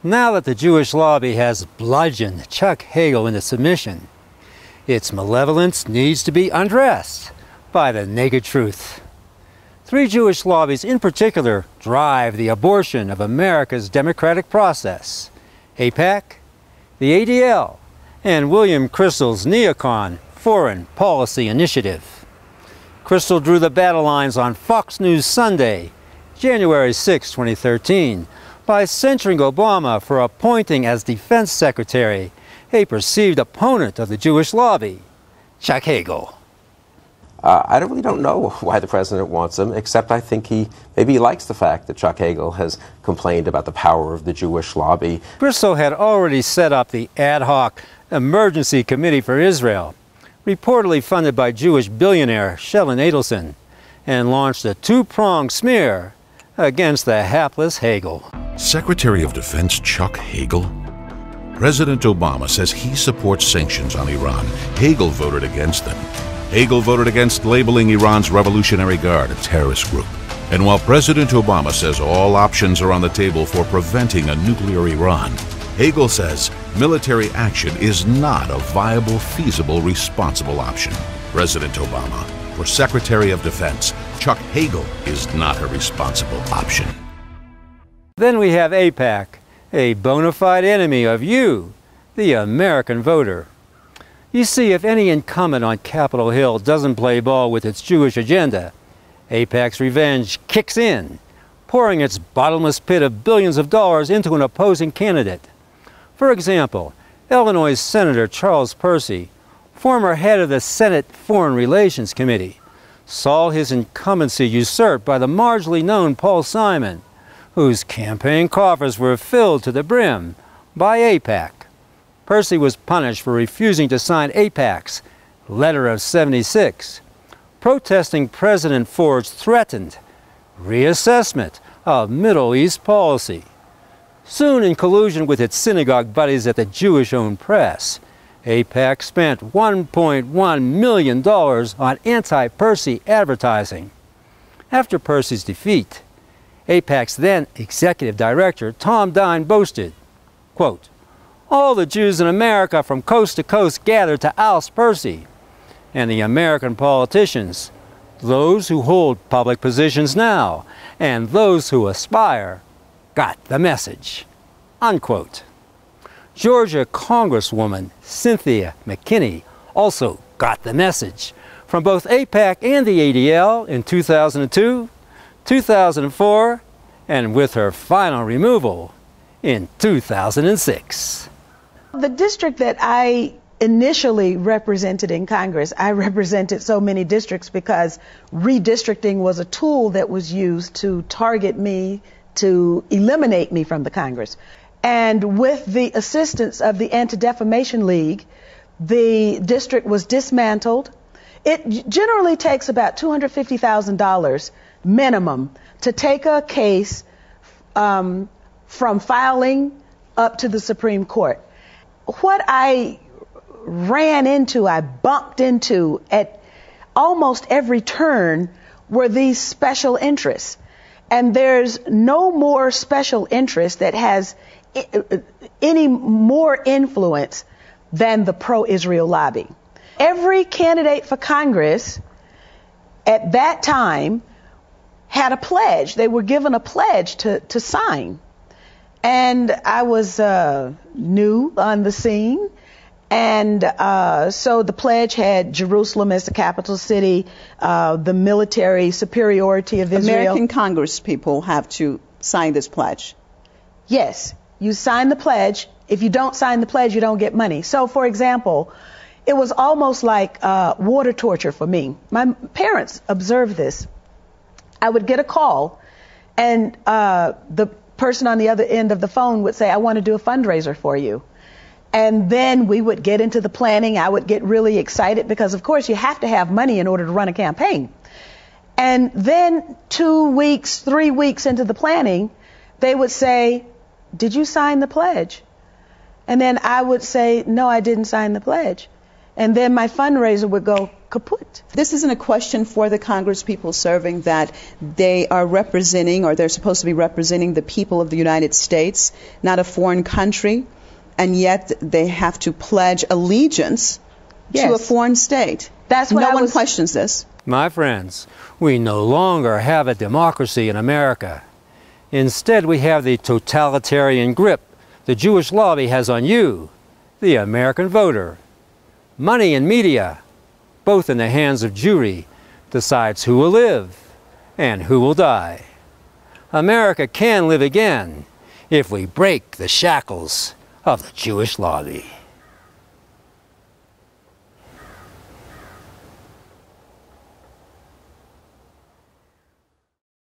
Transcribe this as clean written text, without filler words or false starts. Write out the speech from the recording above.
Now that the Jewish lobby has bludgeoned Chuck Hagel into submission, its malevolence needs to be undressed by the naked truth. Three Jewish lobbies in particular drive the abortion of America's democratic process: AIPAC, the ADL, and William Kristol's neocon Foreign Policy Initiative. Kristol drew the battle lines on Fox News Sunday, January 6, 2013, by censuring Obama for appointing as defense secretary a perceived opponent of the Jewish lobby, Chuck Hagel. I really don't know why the president wants him, except I think maybe he likes the fact that Chuck Hagel has complained about the power of the Jewish lobby. Kristol had already set up the ad hoc Emergency Committee for Israel, reportedly funded by Jewish billionaire Sheldon Adelson, and launched a two-pronged smear against the hapless Hagel. Secretary of Defense Chuck Hagel? President Obama says he supports sanctions on Iran. Hagel voted against them. Hagel voted against labeling Iran's Revolutionary Guard a terrorist group. And while President Obama says all options are on the table for preventing a nuclear Iran, Hagel says military action is not a viable, feasible, responsible option. President Obama, for Secretary of Defense, Chuck Hagel is not a responsible option. Then we have AIPAC, a bona fide enemy of you, the American voter. You see, if any incumbent on Capitol Hill doesn't play ball with its Jewish agenda, AIPAC's revenge kicks in, pouring its bottomless pit of billions of dollars into an opposing candidate. For example, Illinois Senator Charles Percy, former head of the Senate Foreign Relations Committee, saw his incumbency usurped by the marginally known Paul Simon, whose campaign coffers were filled to the brim by AIPAC. Percy was punished for refusing to sign AIPAC's Letter of 76, protesting President Ford's threatened reassessment of Middle East policy. Soon, in collusion with its synagogue buddies at the Jewish-owned press, AIPAC spent $1.1 million on anti-Percy advertising. After Percy's defeat, AIPAC's then executive director, Tom Dine, boasted, quote, "All the Jews in America from coast to coast gathered to oust Percy, and the American politicians, those who hold public positions now, and those who aspire, got the message," unquote. Georgia Congresswoman Cynthia McKinney also got the message from both AIPAC and the ADL in 2002, 2004, and with her final removal in 2006. The district that I initially represented in Congress, I represented so many districts because redistricting was a tool that was used to target me, to eliminate me from the Congress. And with the assistance of the Anti-Defamation League, the district was dismantled. It generally takes about $250,000 minimum to take a case from filing up to the Supreme Court. What I bumped into at almost every turn were these special interests. And there's no more special interest that has any more influence than the pro-Israel lobby. Every candidate for Congress at that time had a pledge. They were given a pledge to sign. And I was new on the scene. And so the pledge had Jerusalem as the capital city, the military superiority of Israel. American Congress people have to sign this pledge. Yes, you sign the pledge. If you don't sign the pledge, you don't get money. So, for example, it was almost like water torture for me. My parents observed this. I would get a call, and the person on the other end of the phone would say, "I want to do a fundraiser for you." And then we would get into the planning. I would get really excited because, of course, you have to have money in order to run a campaign. And then 2 weeks, 3 weeks into the planning, they would say, "Did you sign the pledge?" And then I would say, "No, I didn't sign the pledge." And then my fundraiser would go, kaput. This isn't a question for the Congress people serving that they are representing, or they're supposed to be representing, the people of the United States, not a foreign country, and yet they have to pledge allegiance to a foreign state. That's what no one questions this. My friends, we no longer have a democracy in America. Instead, we have the totalitarian grip the Jewish lobby has on you, the American voter. Money and media, both in the hands of Jewry, decides who will live and who will die. America can live again if we break the shackles of the Jewish lobby.